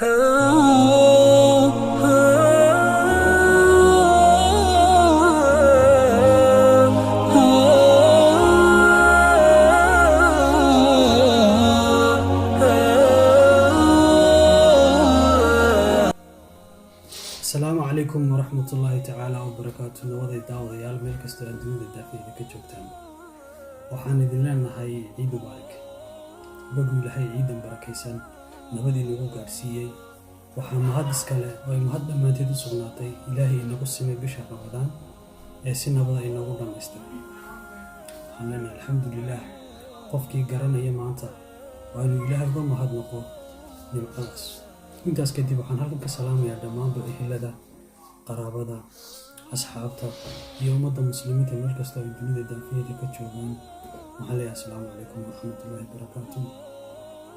السلام عليكم ورحمة الله تعالى وبركاته. نوضي داود يا الملك استردون الدافئ كجوكتان وحان إذن لنا هاي عيد مبارك بقول هاي عيد بركيسان نبدي نقول قارسيي وحان مهد اسكاله ومهد ما تدو سغناتي إلهي إنه السمي بشهر رمضان سنة بدا إنه رمضان استوى حننا الحمد لله قفكي قرانا يمانتا وأنه إلهي قم مهد نقو نمقاس intaas kadib waxaan halkan ka salaamayaa dhammaanba ehelada qaraabada asxaabta iyo ummadda muslimiinta meel kasta oo dunida daafiyada ka joogaan waxaan leeyahay assalaamu calaykum waraxmatullaahi wabarakaatuh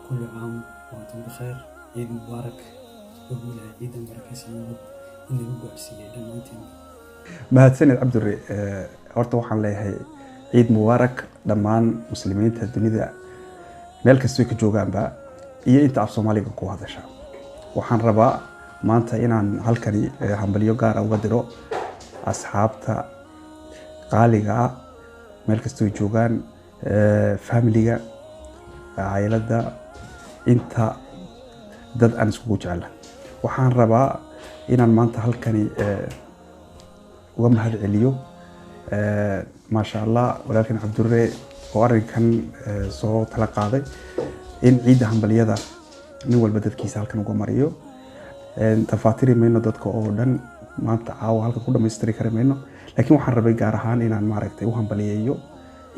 kullu caam wa antum bikhair ciid mubaarak wabillahi ciidan barakaysan nabad inagu gaarsiiyay dhammaantiin mahadsanid cabdure horta waxaan leeyahay ciid mubaarak dhammaan muslimiinta dunida meel kasta oo ka joogaanba iyo inta af Soomaaliga ku hadasha waxaan rabaa maanta inaan halkani hambalyo gaar ah uga diro asxaabta qaaliga meel kasta oo joogaan familiga aayilada inta dad aan isku jecel waxaan rabaa inaan maanta halkani uga mahad celiyo ma sha Allah walaalkan Cabdurre oo arinkan soo tala qaaday in ciida hambalyada nin walba dadkiisa halkan uga mariyo tafaatiri meeno dadka oo dhan maanta caawa halka ku dhameystiri kara meeno laakiin waxaan rabay gaar ahaan inaan maaragtay u hambaliyeeyo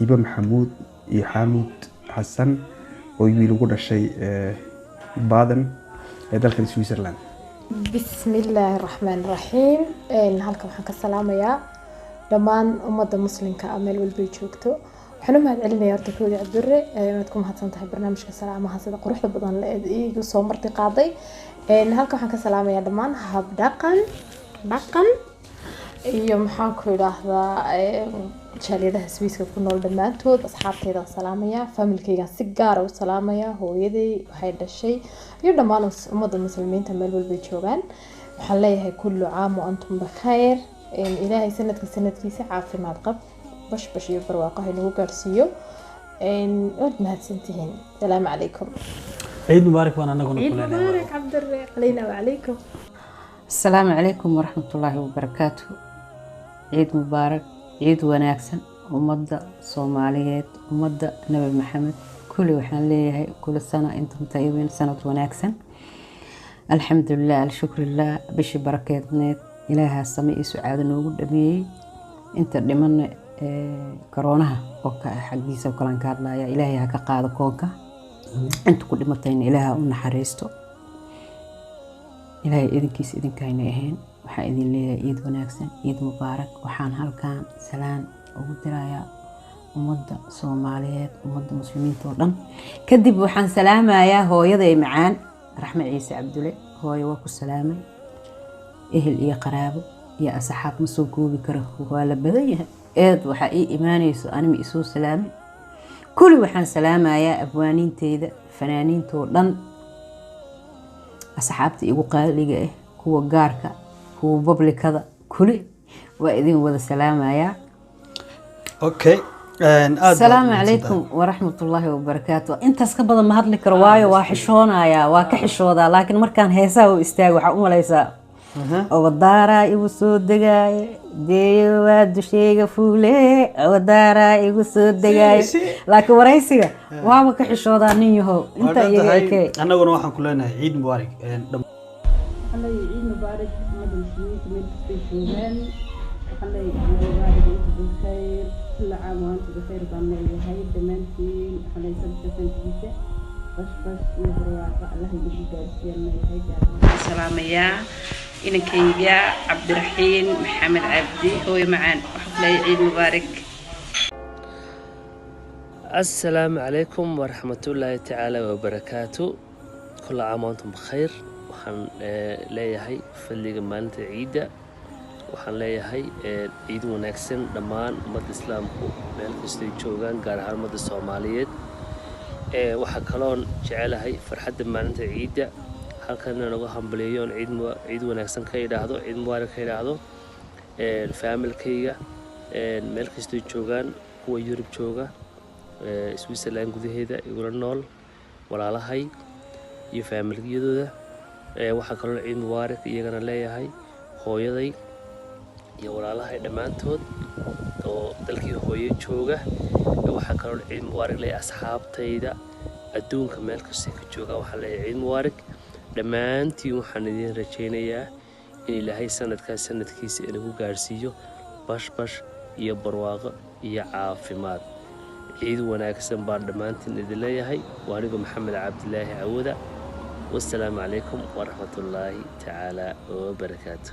Iba Maxamuud iyo Xamuud Xasan oo wiil ugu dhashay Baden ee dalka Switzerland. Bismillahir Rahmanir Rahim. Halka waxaan ka salaamayaa dhammaan ummadda muslimka meel walba joogto. waxaan u mahad celinayaa horta koodi Cabdurre inaad ku mahadsan tahay barnaamijka salaamaha sida quruxda badan la igu soo marti qaaday halka waxaan ka salaamayaa dhammaan hab dhaqan iyo maxaan ku yiraahdaa jaaliyadaha Swiiska ku nool dhamaantood asxaabteyda salaamaya familkayga si gaar ah u salaamaya hooyaday waxay dhashay iyo dhammaan ummadda muslimiinta meel walba joogaan waxaan leeyahay kullu caam wa antum bikhair ilaahay sanadkiisa caafimaad qab bash iyo barwaaqo inagu gaarsiiyo aad mahadsantihiin salaamu calaykum ciid mubaarak waan anaguna ciid mubaarak Cabdurre علينا وعليكم السلام عليكم ورحمة الله وبركاته عيد مبارك عيد وناكسن ومدة صوماليات ومدة نبي محمد كل وحنا ليه كل سنة أنتم طيبين سنة وناكسن الحمد لله الشكر لله بش بركاتنا إلها السماء سعادة نوجد أبي أنت لمن كورونا وكا حقيسة وكلام كارلا يا إلهي هكا قاعدة كونكا أنت كل مرتين إلها ونحرستو إلهي إذن كيس إذن كاين إهين وحا إذن لي عيد وناكسن عيد مبارك وحان هالكان سلام ودرايا ومدة صوماليات ومدة مسلمين طولن كدب وحان سلامة يا هو يضي معان رحمة عيسى عبدالله هو يوكو السلامة إهل إيا قرابه يا أصحاب مسوكو بكره وهو لبديه إيد وحا إي إيمانيسو أنا مئسو سلامي كل وحان سلامة يا أبوانين تيدا فنانين طولن أصحابتي إيقو قاليقا إيه كوا قاركا كوا ببلي كذا كل وإذن وذا سلامة يا اوكي السلام عليكم ورحمة الله وبركاته انت اسكبضا ما هدلك رواية واحشونا يا واكحشونا لكن مركان هيسا واستاق وحاوم ليسا ودارا igu soo degay deewa dushayga fuule wadara igu soo degay laakiin waraysiga waaba ka xishoodaa nin yahow inta iyaga kee anaguna waxaan ku leenahay ciid mubaarak الله يعيد مبارك مدن سويت من تشوفين الله يعيد مبارك بخير كل عام وانتم بخير بأمر هاي دمانتين الله يسلمك سنتيجة بس يبرواق الله يجيب جالسين هاي السلام يا إنك يا عبد الرحيم محمد عبدي هو معان وحفلة عيد مبارك. السلام عليكم ورحمة الله تعالى وبركاته كل عام وانتم بخير وحن ليهي فليق مالنت عيدة وحن ليهي عيد وناكسن دمان أمد الإسلام مالك استيجوغان قارها أمد الصوماليات وحكالون جعلهاي فرحة مالنت عيدة halkan naga hambaliyo ciid wanaagsan ka idhaahdo ciid mubaarak ka idhaahdo familkayga meel kastoo joogaan kuwa Yurub jooga Switzerland gudaheeda igula nool walaalahay iyo familkiyadooda waxaa kaloo ciid mubaarak iyagana leeyahay hooyaday iyo walaalahay dhammaantood oo dalkii hooyo jooga waxaa kaloo ciid mubaarak leeyahay asxaabtayda adduunka meel kasta ka jooga waxaa leeyahay ciid mubaarak dhammaantiin waxaan idin rajaynayaa in Ilaahay sanadkiisa inagu gaarsiiyo bash iyo barwaaqo iyo caafimaad ciid wanaagsan baan dhammaantiin idin leeyahay waa anigu Maxamed Cabdilaahi Cawada والسلام عليكم ورحمة الله تعالى وبركاته.